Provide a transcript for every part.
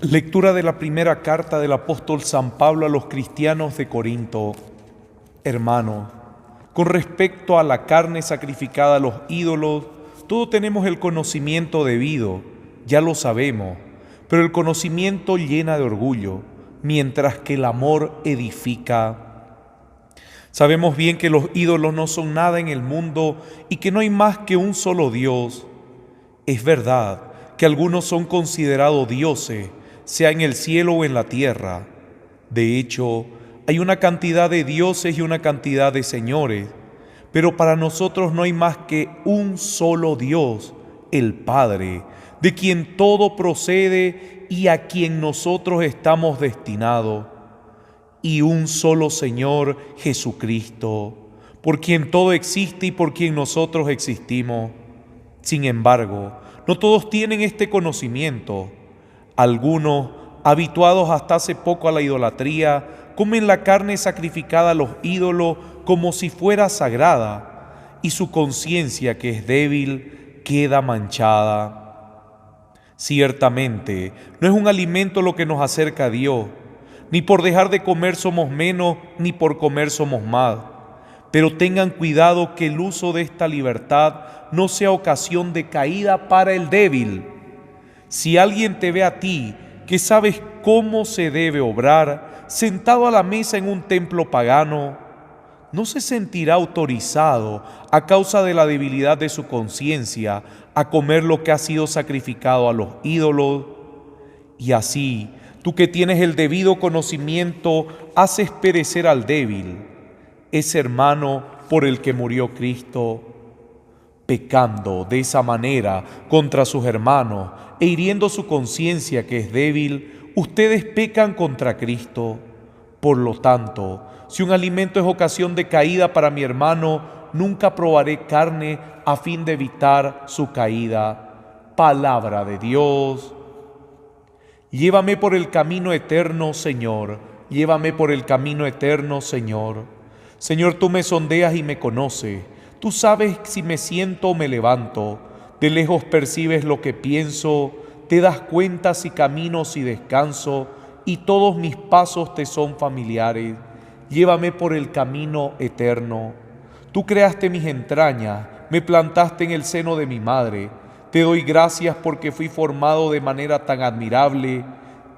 Lectura de la primera carta del apóstol San Pablo a los cristianos de Corinto. Hermanos, con respecto a la carne sacrificada a los ídolos, todos tenemos el conocimiento debido, ya lo sabemos, pero el conocimiento llena de orgullo, mientras que el amor edifica. Sabemos bien que los ídolos no son nada en el mundo y que no hay más que un solo Dios. Es verdad que algunos son considerados dioses, sea en el cielo o en la tierra. De hecho, hay una cantidad de dioses y una cantidad de señores, pero para nosotros no hay más que un solo Dios, el Padre, de quien todo procede y a quien nosotros estamos destinados, y un solo Señor, Jesucristo, por quien todo existe y por quien nosotros existimos. Sin embargo, no todos tienen este conocimiento. Algunos, habituados hasta hace poco a la idolatría, comen la carne sacrificada a los ídolos como si fuera sagrada, y su conciencia, que es débil, queda manchada. Ciertamente, no es un alimento lo que nos acerca a Dios, ni por dejar de comer somos menos, ni por comer somos más. Pero tengan cuidado que el uso de esta libertad no sea ocasión de caída para el débil. Si alguien te ve a ti, que sabes cómo se debe obrar, sentado a la mesa en un templo pagano, ¿no se sentirá autorizado, a causa de la debilidad de su conciencia, a comer lo que ha sido sacrificado a los ídolos? Y así, tú que tienes el debido conocimiento, haces perecer al débil, ese hermano por el que murió Cristo. Pecando de esa manera contra sus hermanos e hiriendo su conciencia que es débil, ustedes pecan contra Cristo. Por lo tanto, si un alimento es ocasión de caída para mi hermano, nunca probaré carne a fin de evitar su caída. Palabra de Dios. Llévame por el camino eterno, Señor. Llévame por el camino eterno, Señor. Señor, tú me sondeas y me conoces. Tú sabes si me siento o me levanto. De lejos percibes lo que pienso. Te das cuenta si camino, si descanso. Y todos mis pasos te son familiares. Llévame por el camino eterno. Tú creaste mis entrañas. Me plantaste en el seno de mi madre. Te doy gracias porque fui formado de manera tan admirable.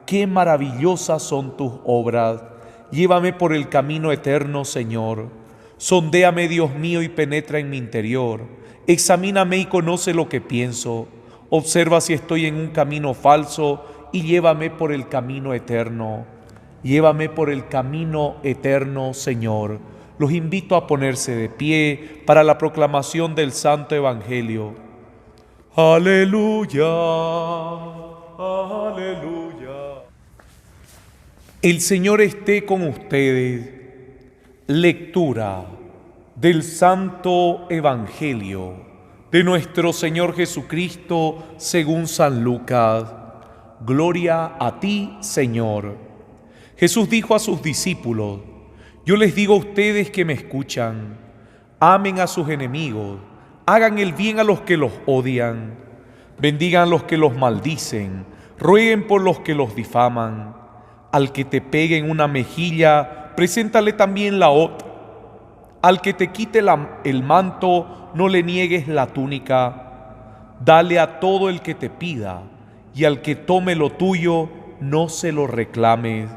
¡Qué maravillosas son tus obras! Llévame por el camino eterno, Señor. Sondéame, Dios mío, y penetra en mi interior. Examíname y conoce lo que pienso. Observa si estoy en un camino falso y llévame por el camino eterno. Llévame por el camino eterno, Señor. Los invito a ponerse de pie para la proclamación del Santo Evangelio. Aleluya, aleluya. El Señor esté con ustedes. Lectura del Santo Evangelio de nuestro Señor Jesucristo según San Lucas. Gloria a ti, Señor. Jesús dijo a sus discípulos: yo les digo a ustedes que me escuchan, amen a sus enemigos, hagan el bien a los que los odian, bendigan a los que los maldicen, rueguen por los que los difaman. Al que te pegue en una mejilla, preséntale también la otra. Al que te quite el manto, no le niegues la túnica. Dale a todo el que te pida, y al que tome lo tuyo, no se lo reclames.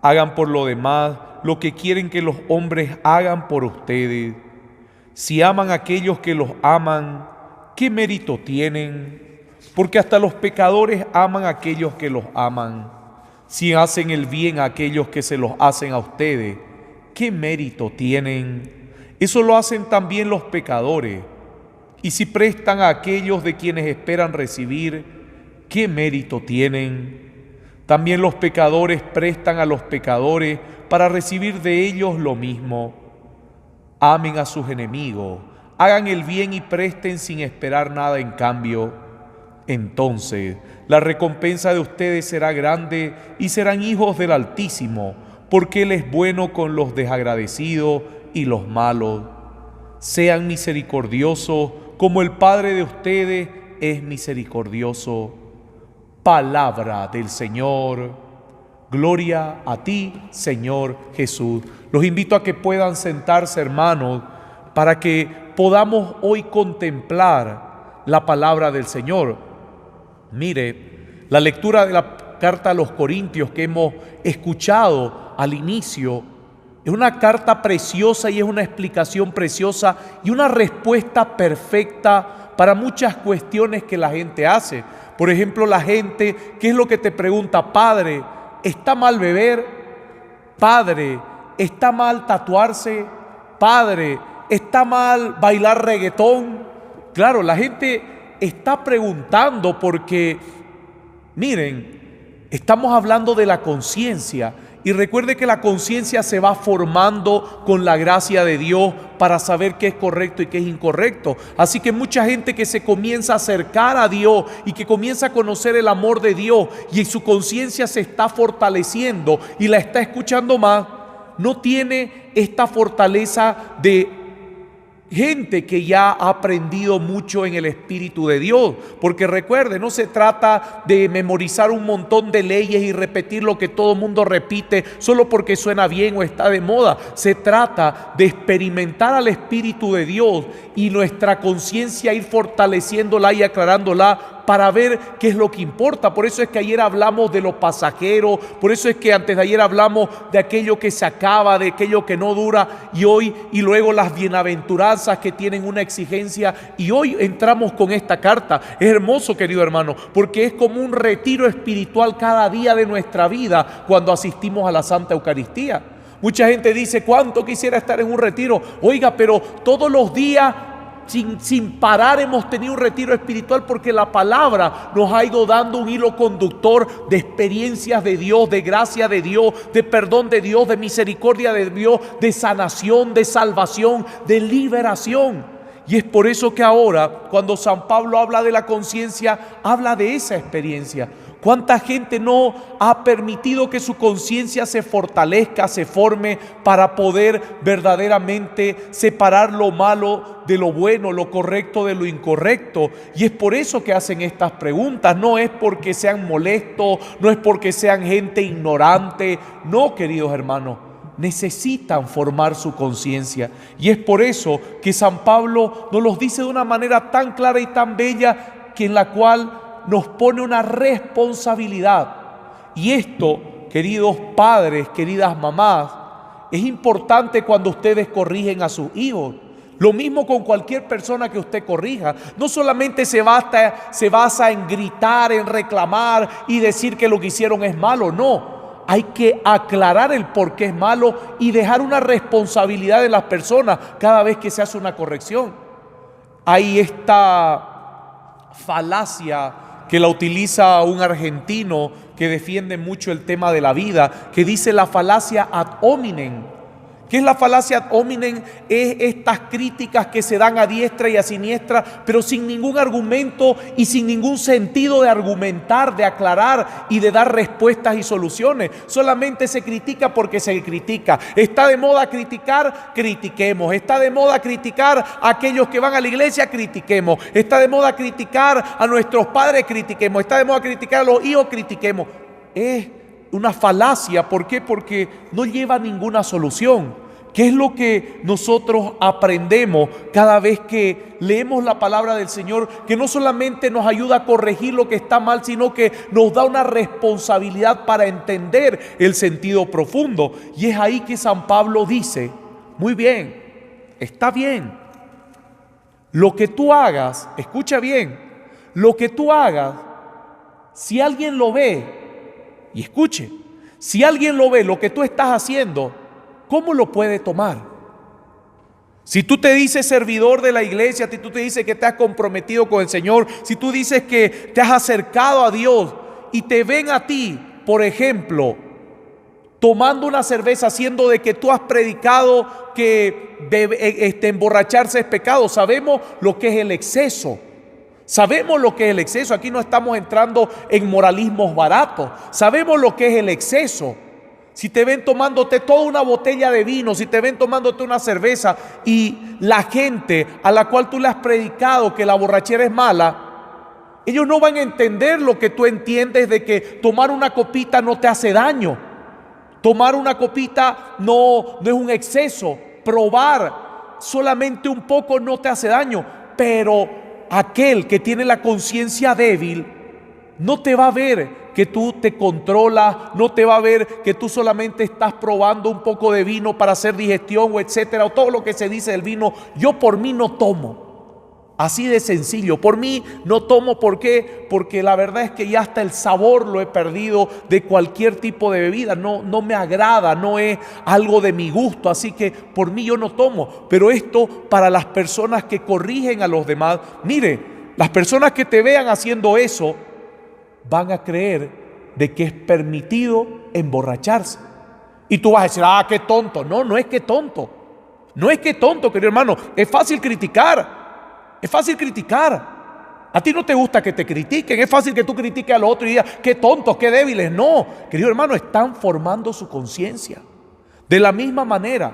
Hagan por lo demás lo que quieren que los hombres hagan por ustedes. Si aman a aquellos que los aman, ¿qué mérito tienen? Porque hasta los pecadores aman a aquellos que los aman. Si hacen el bien a aquellos que se los hacen a ustedes, ¿qué mérito tienen? Eso lo hacen también los pecadores. Y si prestan a aquellos de quienes esperan recibir, ¿qué mérito tienen? También los pecadores prestan a los pecadores para recibir de ellos lo mismo. Amen a sus enemigos, hagan el bien y presten sin esperar nada en cambio. Entonces, la recompensa de ustedes será grande y serán hijos del Altísimo, porque Él es bueno con los desagradecidos y los malos. Sean misericordiosos como el Padre de ustedes es misericordioso. Palabra del Señor. Gloria a ti, Señor Jesús. Los invito a que puedan sentarse, hermanos, para que podamos hoy contemplar la palabra del Señor. Mire, la lectura de la carta a los Corintios que hemos escuchado al inicio es una carta preciosa y es una explicación preciosa y una respuesta perfecta para muchas cuestiones que la gente hace. Por ejemplo, la gente, ¿qué es lo que te pregunta? Padre, ¿está mal beber? Padre, ¿está mal tatuarse? Padre, ¿está mal bailar reggaetón? Claro, la gente está preguntando porque, miren, estamos hablando de la conciencia. Y recuerde que la conciencia se va formando con la gracia de Dios para saber qué es correcto y qué es incorrecto. Así que mucha gente que se comienza a acercar a Dios y que comienza a conocer el amor de Dios y su conciencia se está fortaleciendo y la está escuchando más, no tiene esta fortaleza de gente que ya ha aprendido mucho en el Espíritu de Dios. Porque recuerde, no se trata de memorizar un montón de leyes y repetir lo que todo el mundo repite solo porque suena bien o está de moda. Se trata de experimentar al Espíritu de Dios y nuestra conciencia ir fortaleciéndola y aclarándola para ver qué es lo que importa. Por eso es que ayer hablamos de lo pasajero, por eso es que antes de ayer hablamos de aquello que se acaba, de aquello que no dura, y hoy y luego las bienaventuranzas que tienen una exigencia, y hoy entramos con esta carta. Es hermoso, querido hermano, porque es como un retiro espiritual cada día de nuestra vida cuando asistimos a la Santa Eucaristía. Mucha gente dice, ¿cuánto quisiera estar en un retiro? Oiga, pero todos los días sin parar hemos tenido un retiro espiritual porque la palabra nos ha ido dando un hilo conductor de experiencias de Dios, de gracia de Dios, de perdón de Dios, de misericordia de Dios, de sanación, de salvación, de liberación. Y es por eso que ahora, cuando San Pablo habla de la conciencia, habla de esa experiencia. ¿Cuánta gente no ha permitido que su conciencia se fortalezca, se forme para poder verdaderamente separar lo malo de lo bueno, lo correcto de lo incorrecto? Y es por eso que hacen estas preguntas. No es porque sean molestos, no es porque sean gente ignorante. No, queridos hermanos, necesitan formar su conciencia. Y es por eso que San Pablo nos los dice de una manera tan clara y tan bella, que en la cual nos pone una responsabilidad. Y esto, queridos padres, queridas mamás, es importante cuando ustedes corrigen a sus hijos. Lo mismo con cualquier persona que usted corrija. No solamente se basa en gritar, en reclamar y decir que lo que hicieron es malo. No, hay que aclarar el por qué es malo y dejar una responsabilidad de las personas cada vez que se hace una corrección. Hay esta falacia que la utiliza un argentino que defiende mucho el tema de la vida, que dice la falacia ad hominem. ¿Qué es la falacia ad hominem? Es estas críticas que se dan a diestra y a siniestra, pero sin ningún argumento y sin ningún sentido de argumentar, de aclarar y de dar respuestas y soluciones. Solamente se critica porque se critica. Está de moda criticar, critiquemos. Está de moda criticar a aquellos que van a la iglesia, critiquemos. Está de moda criticar a nuestros padres, critiquemos. Está de moda criticar a los hijos, critiquemos. Es una falacia. ¿Por qué? Porque no lleva a ninguna solución. ¿Qué es lo que nosotros aprendemos cada vez que leemos la palabra del Señor? Que no solamente nos ayuda a corregir lo que está mal, sino que nos da una responsabilidad para entender el sentido profundo. Y es ahí que San Pablo dice, muy bien, está bien, lo que tú hagas, escucha bien, lo que tú hagas, si alguien lo ve, y escuche, si alguien lo ve, lo que tú estás haciendo, ¿cómo lo puede tomar? Si tú te dices servidor de la iglesia, si tú te dices que te has comprometido con el Señor, si tú dices que te has acercado a Dios y te ven a ti, por ejemplo, tomando una cerveza, siendo de que tú has predicado que emborracharse es pecado, sabemos lo que es el exceso. Sabemos lo que es el exceso. Aquí no estamos entrando en moralismos baratos. Sabemos lo que es el exceso. Si te ven tomándote toda una botella de vino, si te ven tomándote una cerveza y la gente a la cual tú le has predicado que la borrachera es mala, Ellos no van a entender lo que tú entiendes de que tomar una copita no te hace daño. Tomar una copita no es un exceso. Probar solamente un poco no te hace daño. Pero aquel que tiene la conciencia débil no te va a ver que tú te controlas, no te va a ver que tú solamente estás probando un poco de vino para hacer digestión o etcétera, o todo lo que se dice del vino. Yo por mí no tomo. Así de sencillo, por mí no tomo. ¿Por qué? Porque la verdad es que ya hasta el sabor lo he perdido de cualquier tipo de bebida. No me agrada, no es algo de mi gusto, así que por mí yo no tomo. Pero esto para las personas que corrigen a los demás, mire, las personas que te vean haciendo eso van a creer de que es permitido emborracharse. Y tú vas a decir, qué tonto. No es que tonto. No es que tonto, querido hermano. Es fácil criticar. Es fácil criticar. A ti no te gusta que te critiquen. Es fácil que tú critiques al otro y digas, qué tontos, qué débiles. No, querido hermano, están formando su conciencia. De la misma manera,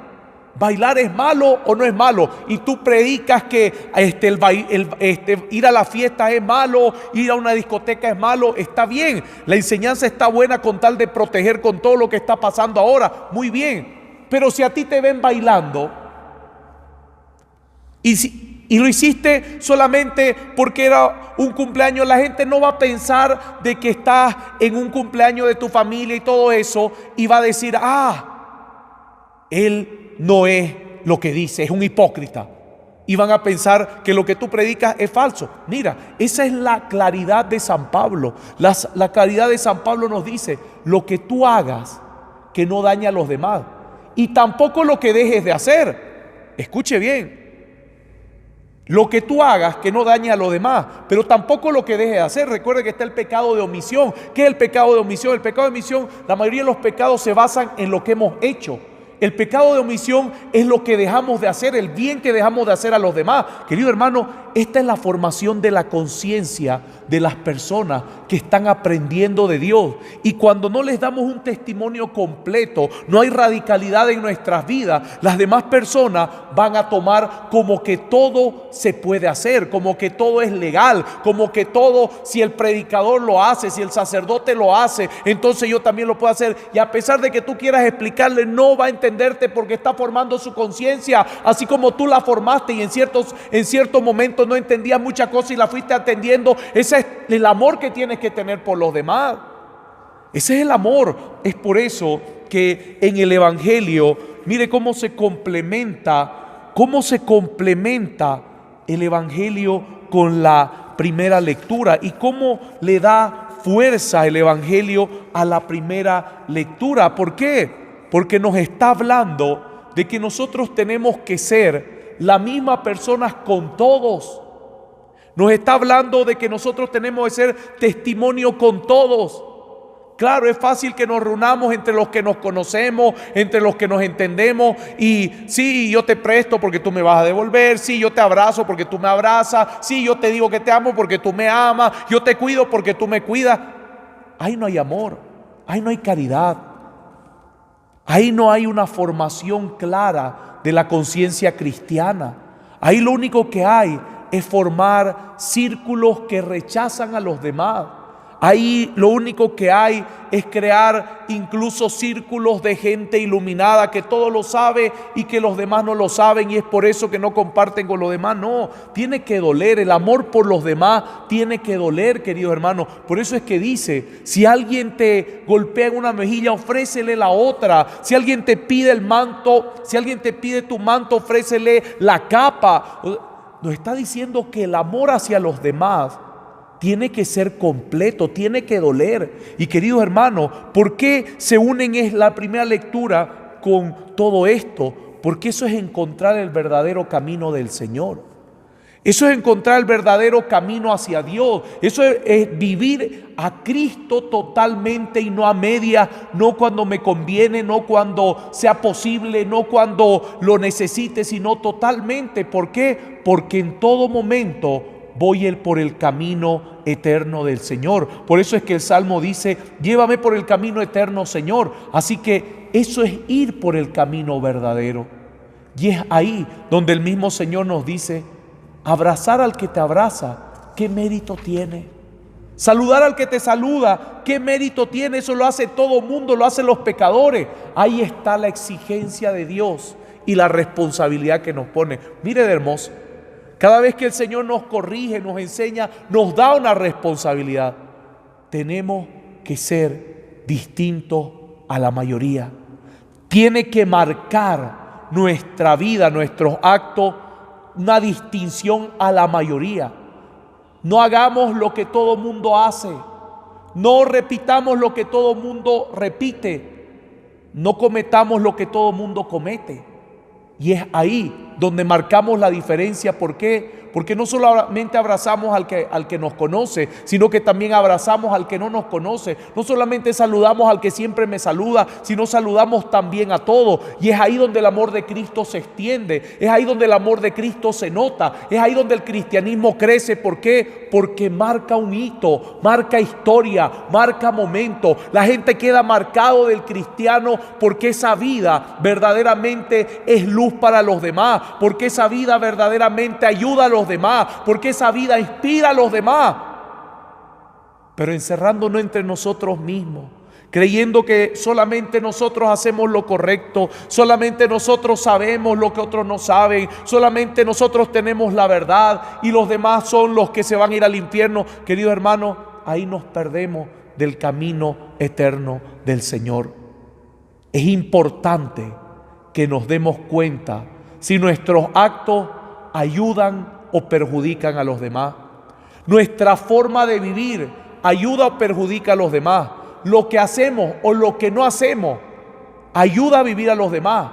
bailar es malo o no es malo. Y tú predicas que ir a la fiesta es malo, ir a una discoteca es malo. Está bien, la enseñanza está buena con tal de proteger con todo lo que está pasando ahora. Muy bien, pero si a ti te ven bailando y lo hiciste solamente porque era un cumpleaños, la gente no va a pensar de que estás en un cumpleaños de tu familia y todo eso, y va a decir, él no es lo que dice, es un hipócrita. Y van a pensar que lo que tú predicas es falso. Mira, esa es la claridad de San Pablo. La claridad de San Pablo nos dice, lo que tú hagas que no dañe a los demás, y tampoco lo que dejes de hacer. Escuche bien. Lo que tú hagas que no dañe a los demás, pero tampoco lo que dejes de hacer. Recuerde que está el pecado de omisión. ¿Qué es el pecado de omisión? El pecado de omisión, la mayoría de los pecados se basan en lo que hemos hecho. El pecado de omisión es lo que dejamos de hacer, el bien que dejamos de hacer a los demás. Querido hermano, esta es la formación de la conciencia de las personas que están aprendiendo de Dios. Y cuando no les damos un testimonio completo, no hay radicalidad en nuestras vidas, las demás personas van a tomar como que todo se puede hacer, como que todo es legal, como que todo, si el predicador lo hace, si el sacerdote lo hace, entonces yo también lo puedo hacer. Y a pesar de que tú quieras explicarle, no va a entenderte porque está formando su conciencia, así como tú la formaste y en ciertos momentos no entendías muchas cosas y la fuiste atendiendo. Ese es el amor que tienes que tener por los demás. Ese es el amor. Es por eso que en el Evangelio, mire cómo se complementa el Evangelio con la primera lectura y cómo le da fuerza el Evangelio a la primera lectura. ¿Por qué? Porque nos está hablando de que nosotros tenemos que ser la misma persona con todos. Nos está hablando de que nosotros tenemos que ser testimonio con todos. Claro, es fácil que nos reunamos entre los que nos conocemos, entre los que nos entendemos, y sí, yo te presto porque tú me vas a devolver, sí, yo te abrazo porque tú me abrazas, sí, yo te digo que te amo porque tú me amas, yo te cuido porque tú me cuidas. Ahí no hay amor, ahí no hay caridad, ahí no hay una formación clara de la conciencia cristiana. Ahí lo único que hay es formar círculos que rechazan a los demás. Ahí lo único que hay es crear incluso círculos de gente iluminada que todo lo sabe y que los demás no lo saben, y es por eso que no comparten con los demás. No, tiene que doler, el amor por los demás tiene que doler, queridos hermanos. Por eso es que dice, si alguien te golpea en una mejilla, ofrécele la otra. Si alguien te pide el manto, si alguien te pide tu manto, ofrécele la capa. Nos está diciendo que el amor hacia los demás tiene que ser completo, tiene que doler. Y queridos hermanos, ¿por qué se unen es la primera lectura con todo esto? Porque eso es encontrar el verdadero camino del Señor. Eso es encontrar el verdadero camino hacia Dios. Eso es vivir a Cristo totalmente y no a medias, no cuando me conviene, no cuando sea posible, no cuando lo necesite, sino totalmente. ¿Por qué? Porque en todo momento voy por el camino eterno del Señor. Por eso es que el Salmo dice, llévame por el camino eterno, Señor. Así que eso es ir por el camino verdadero. Y es ahí donde el mismo Señor nos dice, abrazar al que te abraza, ¿qué mérito tiene? Saludar al que te saluda, ¿qué mérito tiene? Eso lo hace todo mundo, lo hacen los pecadores. Ahí está la exigencia de Dios y la responsabilidad que nos pone. Mire de hermoso, cada vez que el Señor nos corrige, nos enseña, nos da una responsabilidad. Tenemos que ser distintos a la mayoría. Tiene que marcar nuestra vida, nuestros actos, una distinción a la mayoría. No hagamos lo que todo mundo hace. No repitamos lo que todo mundo repite. No cometamos lo que todo mundo comete. Y es ahí donde marcamos la diferencia. ¿Por qué? Porque no solamente abrazamos al que nos conoce, sino que también abrazamos al que no nos conoce. No solamente saludamos al que siempre me saluda, sino saludamos también a todos. Y es ahí donde el amor de Cristo se extiende. Es ahí donde el amor de Cristo se nota. Es ahí donde el cristianismo crece. ¿Por qué? Porque marca un hito, marca historia, marca momento. La gente queda marcado del cristiano porque esa vida verdaderamente es luz para los demás, porque esa vida verdaderamente ayuda a los demás, porque esa vida inspira a los demás. Pero encerrándonos entre nosotros mismos, creyendo que solamente nosotros hacemos lo correcto, solamente nosotros sabemos lo que otros no saben, solamente nosotros tenemos la verdad y los demás son los que se van a ir al infierno. Queridos hermanos, ahí nos perdemos del camino eterno del Señor. Es importante que nos demos cuenta si nuestros actos ayudan o perjudican a los demás. Nuestra forma de vivir ayuda o perjudica a los demás. Lo que hacemos o lo que no hacemos ayuda a vivir a los demás.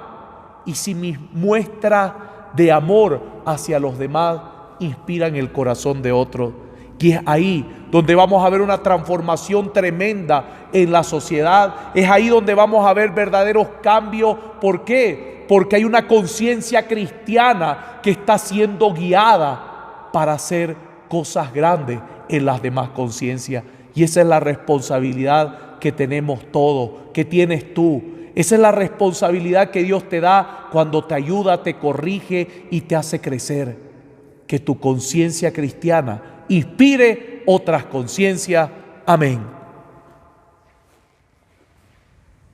Y si mis muestras de amor hacia los demás inspiran el corazón de otros. Y es ahí donde vamos a ver una transformación tremenda en la sociedad. Es ahí donde vamos a ver verdaderos cambios. ¿Por qué? Porque hay una conciencia cristiana que está siendo guiada para hacer cosas grandes en las demás conciencias. Y esa es la responsabilidad que tenemos todos, que tienes tú. Esa es la responsabilidad que Dios te da cuando te ayuda, te corrige y te hace crecer. Que tu conciencia cristiana inspire otras conciencias. Amén.